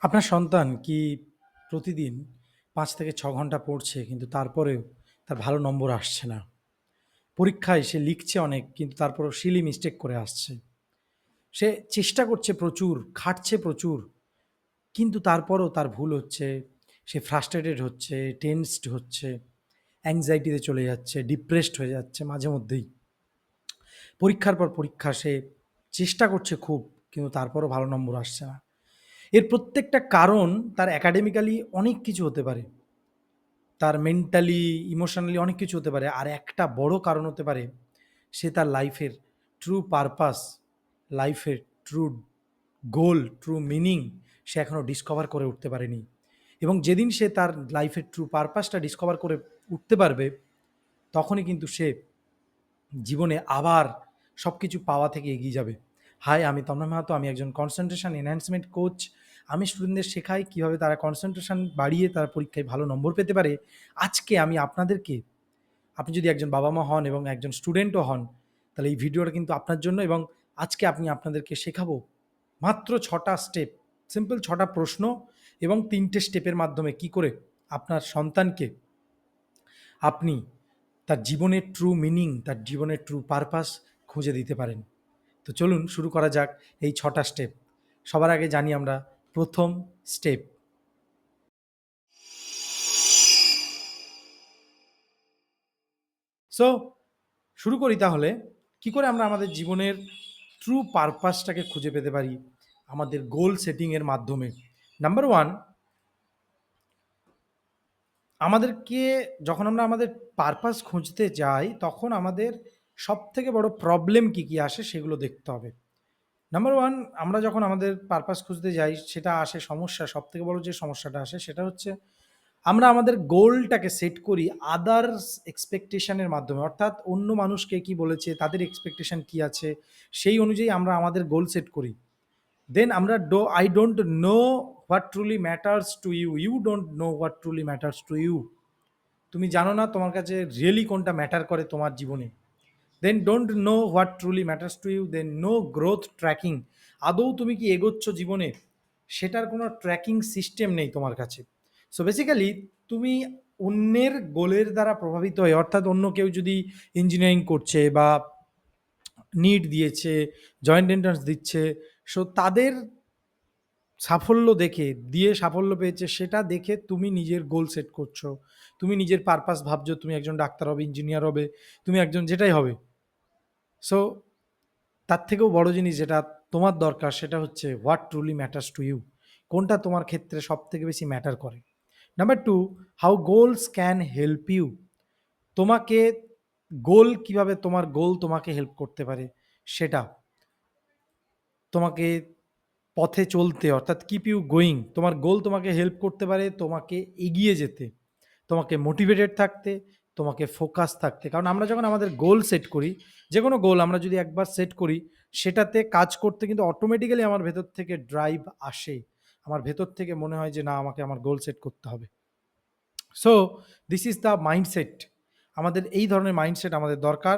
আপনার সন্তান কি প্রতিদিন ৫ থেকে ৬ ঘন্টা পড়ছে কিন্তু তারপরেও তার ভালো নম্বর আসছে না? পরীক্ষায় সে লিখছে অনেক কিন্তু তারপরেও সিলি মিস্টেক করে আসছে। সে চেষ্টা করছে প্রচুর, খাটছে প্রচুর কিন্তু তারপরও তার ভুল হচ্ছে। সে ফ্রাস্ট্রেটেড হচ্ছে, টেনসড হচ্ছে, অ্যাংজাইটিতে চলে যাচ্ছে, ডিপ্রেসড হয়ে যাচ্ছে মাঝে মধ্যেই। পরীক্ষার পর পরীক্ষা সে চেষ্টা করছে খুব কিন্তু তারপরও ভালো নম্বর আসছে না। এর প্রত্যেকটা কারণ তার একাডেমিক্যালি অনেক কিছু হতে পারে। তার মেন্টালি, ইমোশনালি অনেক কিছু হতে পারে। আর একটা বড় কারণ হতে পারে, সে তার লাইফের ট্রু পারপাস, লাইফের ট্রু গোল, ট্রু মিনিং সে এখনো ডিসকভার করে উঠতে পারেনি। এবং যেদিন সে তার লাইফের ট্রু পারপাসটা ডিসকভার করে উঠতে পারবে, তখনই কিন্তু সে জীবনে আবার সবকিছু পাওয়া থেকে এগিয়ে যাবে। হাই, আমি তন্ময় মাহাতো। আমি একজন কনসেনট্রেশন এনহ্যান্সমেন্ট কোচ। আমি স্টুডেন্টদের শেখাই কীভাবে তারা কনসেনট্রেশন বাড়িয়ে তারা পরীক্ষায় ভালো নম্বর পেতে পারে। আজকে আমি আপনাদেরকে, আপনি যদি একজন বাবা-মা হন এবং একজন স্টুডেন্টও হন, তাহলে এই ভিডিওটা কিন্তু আপনার জন্য। এবং আজকে আমি আপনাদেরকে শেখাবো মাত্র ৬টা স্টেপ, সিম্পল ৬টা প্রশ্ন এবং ৩টে স্টেপের মাধ্যমে কি করে আপনার সন্তানকে আপনি তার জীবনের ট্রু মিনিং, তার জীবনের ট্রু পারপাস খুঁজে দিতে পারেন। তো চলুন শুরু করা যাক এই ৬টা স্টেপ। সবার আগে জানি আমরা ১ম স্টেপ। সো শুরু করি তাহলে। কি করে আমরা আমাদের জীবনের ট্রু পারপাসটাকে খুঁজে পেতে পারি আমাদের গোল সেটিংয়ের মাধ্যমে? নাম্বার ১, আমাদেরকে যখন আমরা আমাদের পারপাস খুঁজতে যাই, তখন আমাদের সবথেকে বড় প্রবলেম কী, কী আসে সেগুলো দেখতে হবে। নাম্বার ১, আমরা যখন আমাদের পারপাস খুঁজতে যাই সেটা আসে সমস্যা। সবথেকে বড় যে সমস্যাটা আসে সেটা হচ্ছে আমরা আমাদের গোলটাকে সেট করি আদার্স এক্সপেকটেশনের মাধ্যমে। অর্থাৎ অন্য মানুষকে কি বলেছে, তাদের এক্সপেকটেশন কি আছে, সেই অনুযায়ী আমরা আমাদের গোল সেট করি। দেন আমরা I don't know what truly matters to you, you don't know what truly matters to you. তুমি জানো না তোমার কাছে রিয়েলি কোনটা ম্যাটার করে তোমার জীবনে। Then don't know what truly matters to you, then no growth tracking. আদৌ তুমি কি এগোচ্ছ জীবনে, সেটার কোনো ট্র্যাকিং সিস্টেম নেই তোমার কাছে। সো বেসিক্যালি তুমি অন্যের গোলের দ্বারা প্রভাবিত হয়ে, অর্থাৎ অন্য কেউ যদি ইঞ্জিনিয়ারিং করছে বা নিট দিয়েছে, জয়েন্ট এন্ট্রান্স দিচ্ছে, সো তাদের সাফল্য দেখে, দিয়ে সাফল্য পেয়েছে সেটা দেখে তুমি নিজের গোল সেট করছো। তুমি নিজের পারপাস ভাবছো, তুমি একজন ডাক্তার হবে, ইঞ্জিনিয়ার হবে, তুমি একজন যেটাই হবে। সো তার থেকেও বড় জিনিস যেটা তোমার দরকার সেটা হচ্ছে what truly matters to you. কোনটা তোমার ক্ষেত্রে সবথেকে বেশি ম্যাটার করে। Number ২, how goals can help you. তোমাকে গোল কিভাবে, তোমার গোল তোমাকে হেল্প করতে পারে সেটা। তোমাকে পথে চলতে, অর্থাৎ কিপ ইউ গোয়িং। তোমার গোল তোমাকে হেল্প করতে পারে তোমাকে এগিয়ে যেতে, তোমাকে মোটিভেটেড থাকতে, তোমাকে ফোকাস থাকতে। কারণ আমরা যখন আমাদের গোল সেট করি, যে কোনো গোল আমরা যদি একবার সেট করি, সেটাতে কাজ করতে কিন্তু অটোমেটিক্যালি আমার ভেতর থেকে ড্রাইভ আসে। আমার ভেতর থেকে মনে হয় যে না, আমাকে আমার গোল সেট করতে হবে। So this is the mindset. আমাদের এই ধরনের মাইন্ডসেট আমাদের দরকার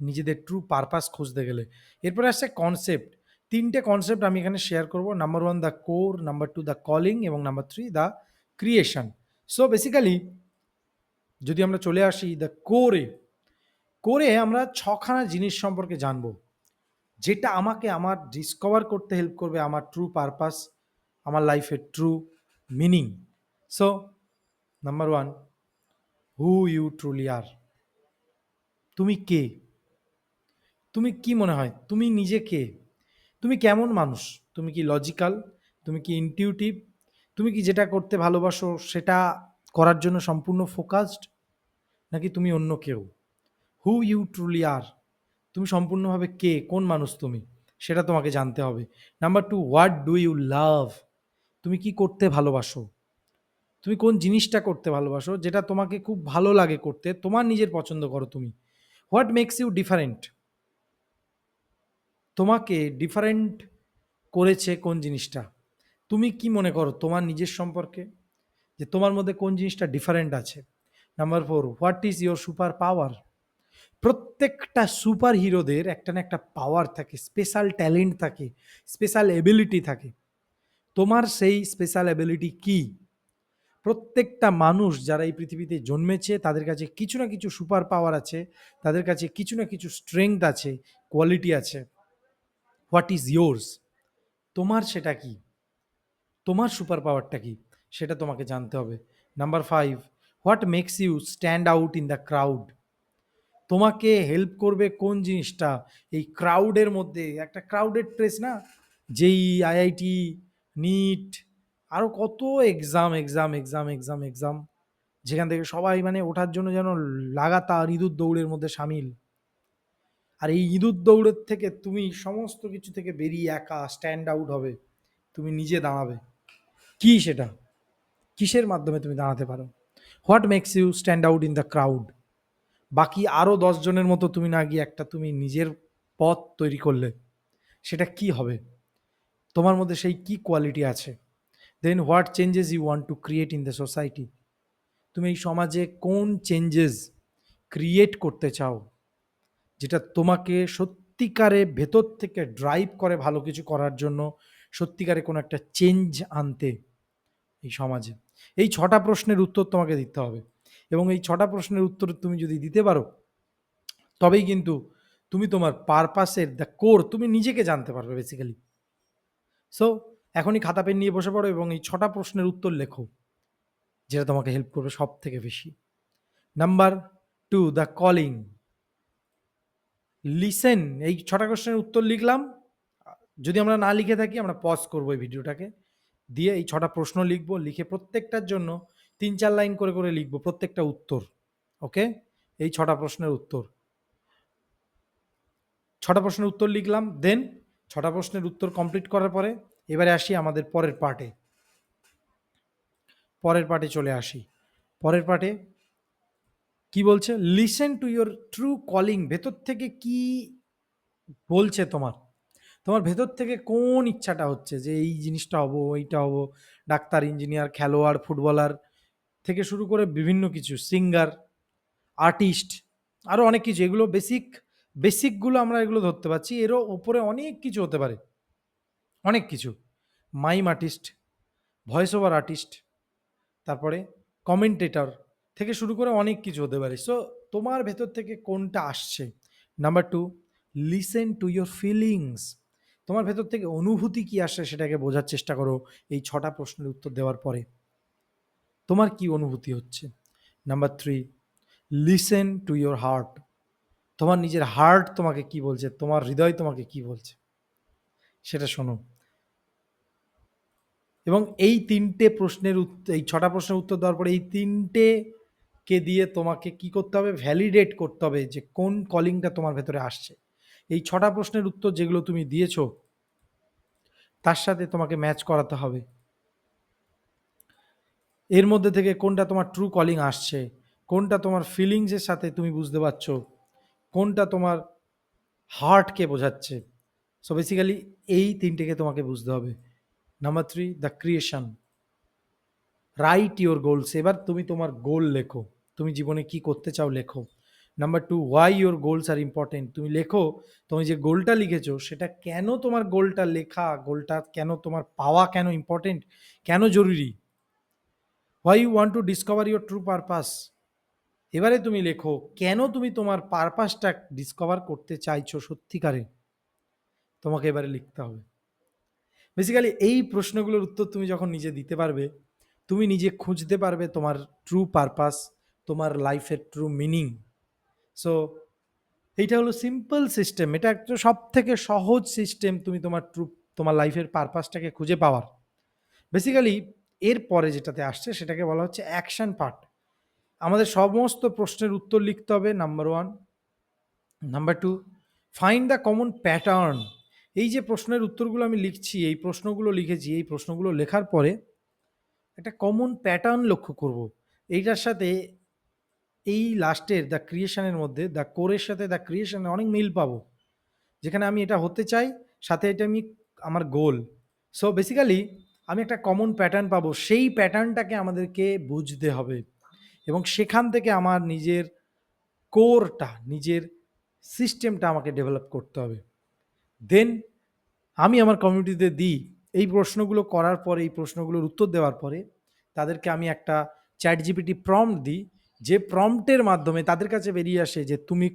নিজেদের ট্রু পারপাস খুঁজতে গেলে। এরপরে আসছে কনসেপ্ট। ৩টে কনসেপ্ট আমি এখানে শেয়ার করব। Number ১ the core, number ২ the calling এবং number ৩ the creation. So basically যদি আমরা চলে আসি দ্য কোরে, কোরে আমরা ৬ খানা জিনিস সম্পর্কে জানব, যেটা আমাকে আমার ডিসকভার করতে হেল্প করবে আমার ট্রু পারপাস, আমার লাইফের true meaning. So number ১, who you truly are. তুমি কে? তুমি কি মনে হয় তুমি নিজে কে? তুমি কেমন মানুষ? তুমি কি লজিক্যাল? তুমি কি ইনটিউটিভ? তুমি কি যেটা করতে ভালোবাসো সেটা করার জন্য সম্পূর্ণ ফোকাসড? নাকি তুমি অন্য কেউ? হু ইউ ট্রুলি আর। তুমি সম্পূর্ণভাবে কে, কোন মানুষ তুমি, সেটা তোমাকে জানতে হবে। Number ২, what do you love. তুমি কি করতে ভালোবাসো? তুমি কোন জিনিসটা করতে ভালোবাসো যেটা তোমাকে খুব ভালো লাগে করতে, তোমার নিজের পছন্দ করো তুমি। What makes you different. তোমাকে ডিফারেন্ট করেছে কোন জিনিসটা? তুমি কি মনে করো তোমার নিজের সম্পর্কে, যে তোমার মধ্যে কোন জিনিসটা ডিফারেন্ট আছে? Number ৪, what is your super power. প্রত্যেকটা সুপার হিরোদের একটা না একটা পাওয়ার থাকে, স্পেশাল ট্যালেন্ট থাকে, স্পেশাল এবিলিটি থাকে। তোমার সেই স্পেশাল অ্যাবিলিটি কি? প্রত্যেকটা মানুষ যারা এই পৃথিবীতে জন্মেছে তাদের কাছে কিছু না কিছু সুপার পাওয়ার আছে, তাদের কাছে কিছু না কিছু স্ট্রেংথ আছে, কোয়ালিটি আছে। What is yours? তোমার সেটা কি? তোমার সুপার পাওয়ারটা কি? সেটা তোমাকে জানতে হবে। Number 5, what makes you stand out in the crowd? তোমাকে হেল্প করবে কোন জিনিসটা এই ক্রাউডের মধ্যে? একটা ক্রাউডেড প্লেস না, যেই আইআইটি, নিট, আরও কত exam exam exam exam exam, যেখান থেকে সবাই মানে ওঠার জন্য যেন লাগাতার ইঁদুর দৌড়ের মধ্যে সামিল। আর এই ইঁদুর দৌড়ের থেকে তুমি সমস্ত কিছু থেকে বেরিয়ে একা স্ট্যান্ড আউট হবে, তুমি নিজে দাঁড়াবে। কি সেটা? কিসের মাধ্যমে তুমি দাঁড়াতে পারো? What makes you stand out in the crowd? বাকি আরও 10 জনের মতো তুমি না গিয়ে একটা তুমি নিজের পথ তৈরি করলে, সেটা কি হবে? তোমার মধ্যে সেই কি কোয়ালিটি আছে? Then what changes you want to create in the society? তুমি এই সমাজে কোন চেঞ্জেস ক্রিয়েট করতে চাও, যেটা তোমাকে সত্যিকারে ভেতর থেকে ড্রাইভ করে ভালো কিছু করার জন্য, সত্যিকারে কোনো একটা চেঞ্জ আনতে এই সমাজে? এই 6টা প্রশ্নের উত্তর তোমাকে দিতে হবে, এবং এই 6টা প্রশ্নের উত্তর তুমি যদি দিতে পারো, তবেই কিন্তু তুমি তোমার পারপাসের দ্য কোর তুমি নিজেকে জানতে পারবে বেসিক্যালি। সো এখনই খাতা পেন নিয়ে বসে পড়ো এবং এই 6টা প্রশ্নের উত্তর লেখো, যেটা তোমাকে হেল্প করবে সব থেকে বেশি। Number 2, the calling. লিসেন। এই 6টা কোশ্চেনের উত্তর লিখলাম, যদি আমরা না লিখে থাকি আমরা পজ করবো এই ভিডিওটাকে, দিয়ে এই 6টা প্রশ্ন লিখবো, লিখে প্রত্যেকটার জন্য 3-4 লাইন করে করে লিখবো প্রত্যেকটা উত্তর। ওকে, এই 6টা প্রশ্নের উত্তর, 6টা প্রশ্নের উত্তর লিখলাম। দেন 6টা প্রশ্নের উত্তর কমপ্লিট করার পরে এবারে আসি আমাদের পরের পার্টে। পরের পার্টে চলে আসি। পরের পার্টে কি বলছে? Listen to your true calling. ভেতর থেকে কি বলছে তোমার? তোমার ভেতর থেকে কোন ইচ্ছাটা হচ্ছে যে এই জিনিসটা হবো, এইটা হবো, ডাক্তার, ইঞ্জিনিয়ার, খেলোয়াড়, ফুটবলার থেকে শুরু করে বিভিন্ন কিছু, সিঙ্গার, আর্টিস্ট, আরও অনেক কিছু। এগুলো বেসিকগুলো আমরা এগুলো ধরতে পারছি, এরও ওপরে অনেক কিছু হতে পারে, অনেক কিছু। Mime artist, voice over artist, তারপরে কমেন্টেটর থেকে শুরু করে অনেক কিছু হতে পারে। সো তোমার ভেতর থেকে কোনটা আসছে? Number 2, listen to your feelings. তোমার ভেতর থেকে অনুভূতি কি আসছে সেটাকে বোঝার চেষ্টা করো এই 6টা প্রশ্নের উত্তর দেওয়ার পরে। তোমার কি অনুভূতি হচ্ছে? Number 3, listen to your heart. তোমার নিজের হার্ট তোমাকে কি বলছে, তোমার হৃদয় তোমাকে কি বলছে, সেটা শোনো। এবং এই 3টে প্রশ্নের উত্তর, এই 6টা প্রশ্নের উত্তর দেওয়ার পরে এই 3টে কে দিয়ে তোমাকে কি করতে হবে? ভ্যালিডেট করতে হবে যে কোন কলিংটা তোমার ভেতরে আসছে। এই 6টা প্রশ্নের উত্তর যেগুলো তুমি দিয়েছো তার সাথে তোমাকে ম্যাচ করাতে হবে। এর মধ্যে থেকে কোনটা তোমার ট্রু কলিং আসছে, কোনটা তোমার ফিলিংসের সাথে তুমি বুঝতে পারছো, কোনটা তোমার হার্টকে বোঝাচ্ছে। সো বেসিক্যালি এই 3টেকে তোমাকে বুঝতে হবে। Number 3, the creation. Right your goals. এবার তুমি তোমার গোল লেখো, তুমি জীবনে কি করতে চাও লেখো। Number 2, why your goals are important. তুমি লেখো তুমি যে গোলটা লিখেছো সেটা কেন তোমার গোলটা লেখা, গোলটা কেন তোমার পাওয়া, কেন ইম্পর্টেন্ট, কেন জরুরি। Why you want to discover your true purpose. এবারে তুমি লেখো কেন তুমি তোমার পারপাসটা ডিসকভার করতে চাইছো সত্যিকারে, তোমাকে এবারে লিখতে হবে। বেসিক্যালি এই প্রশ্নগুলোর উত্তর তুমি যখন নিজে দিতে পারবে, তুমি নিজে খুঁজতে পারবে তোমার ট্রু পারপাস, তোমার লাইফের ট্রু মিনিং। সো এইটা হলো সিম্পল সিস্টেম, এটা একটা সব থেকে সহজ সিস্টেম তুমি তোমার লাইফের পারপাসটাকে খুঁজে পাওয়ার। বেসিক্যালি এর পরে যেটাতে আসছে সেটাকে বলা হচ্ছে অ্যাকশন পার্ট। আমাদের সমস্ত প্রশ্নের উত্তর লিখতে হবে, number 1। Number 2, find the common pattern. এই যে প্রশ্নের উত্তরগুলো আমি লিখছি, এই প্রশ্নগুলো লিখেছি, এই প্রশ্নগুলো লেখার পরে একটা কমন প্যাটার্ন লক্ষ্য করব। এইটার সাথে এই লাস্টের দ্য ক্রিয়েশনের মধ্যে দ্য কোরের সাথে দ্য ক্রিয়েশনে অনেক মিল পাবো, যেখানে আমি এটা হতে চাই, সাথে এটা আমি আমার গোল। সো বেসিক্যালি আমি একটা কমন প্যাটার্ন পাবো, সেই প্যাটার্নটাকে আমাদেরকে বুঝতে হবে এবং সেখান থেকে আমার নিজের কোরটা, নিজের সিস্টেমটা আমাকে ডেভেলপ করতে হবে। দেন আমি আমার কমিউনিটিতে দিই এই প্রশ্নগুলো করার পরে, এই প্রশ্নগুলোর উত্তর দেওয়ার পরে তাদেরকে আমি একটা ChatGPT প্রম্পট দিই, যে প্রম্পটের মাধ্যমে তাদের কাছে বেরিয়ে আসে যে তুমি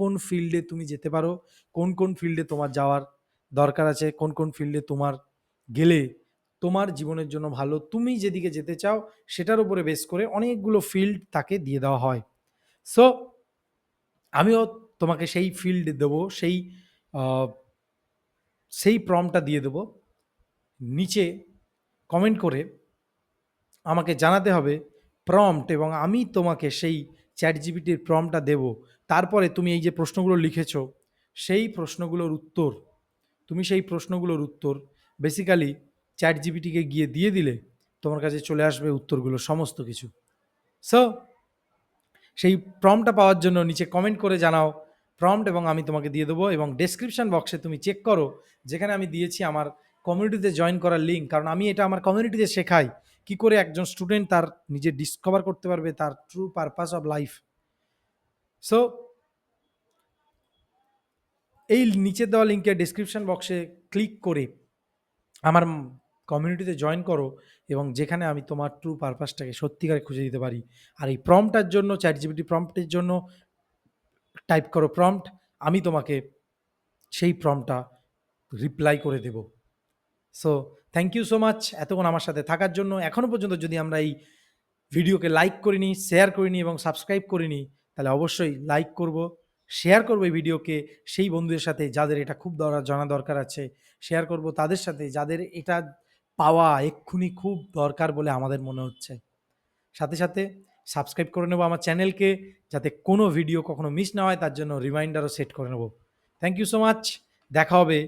কোন ফিল্ডে তুমি যেতে পারো, কোন ফিল্ডে তোমার যাওয়ার দরকার আছে, কোন ফিল্ডে তোমার গেলে তোমার জীবনের জন্য ভালো, তুমি যেদিকে যেতে চাও সেটার উপরে বেস করে অনেকগুলো ফিল্ড তাকে দিয়ে দেওয়া হয়। সো আমিও তোমাকে সেই ফিল্ড দেবো, আহ, সেই প্রম্পটটা দিয়ে দেবো। নিচে কমেন্ট করে আমাকে জানাতে হবে প্রম্পট, এবং আমি তোমাকে সেই ChatGPTর প্রম্পটটা দেব। তারপরে তুমি এই যে প্রশ্নগুলো লিখেছো, সেই প্রশ্নগুলোর উত্তর, তুমি সেই প্রশ্নগুলোর উত্তর বেসিক্যালি ChatGPTকে গিয়ে দিয়ে দিলে তোমার কাছে চলে আসবে উত্তরগুলো সমস্ত কিছু। সো সেই প্রম্পটটা পাওয়ার জন্য নিচে কমেন্ট করে জানাও প্রম্পট, এবং আমি তোমাকে দিয়ে দেবো। এবং ডেসক্রিপশন বক্সে তুমি চেক করো, যেখানে আমি দিয়েছি আমার কমিউনিটিতে জয়েন করার লিঙ্ক, কারণ আমি এটা আমার কমিউনিটিতে শেখাই কি করে একজন স্টুডেন্ট তার নিজে ডিসকভার করতে পারবে তার true purpose of life. So এই নিচে দেওয়া লিঙ্কে ডেসক্রিপশন বক্সে ক্লিক করে আমার কমিউনিটিতে জয়েন করো, এবং যেখানে আমি তোমার ট্রু পারপাসটাকে সত্যিকারে খুঁজে দিতে পারি। আর এই প্রম্পটার জন্য, ChatGPT প্রম্পটের জন্য টাইপ করো প্রম্পট, আমি তোমাকে সেই প্রম্পটটা রিপ্লাই করে দেব। So thank you so much এতক্ষণ আমার সাথে থাকার জন্য। এখনও পর্যন্ত যদি আমরা এই ভিডিওকে লাইক করিনি, শেয়ার করিনি এবং সাবস্ক্রাইব করিনি, তাহলে অবশ্যই লাইক করব, শেয়ার করব এই ভিডিওকে সেই বন্ধুদের সাথে যাদের এটা খুব জানা দরকার আছে, শেয়ার করব তাদের সাথে যাদের এটা পাওয়া এক্ষুনি খুব দরকার বলে আমাদের মনে হচ্ছে। সাথে সাথে সাবস্ক্রাইব করে নেব আমার চ্যানেলকে, যাতে কোনো ভিডিও কখনো মিস না হয়, তার জন্য রিমাইন্ডারও সেট করে নেব। থ্যাংক ইউ সো মাচ, দেখা হবে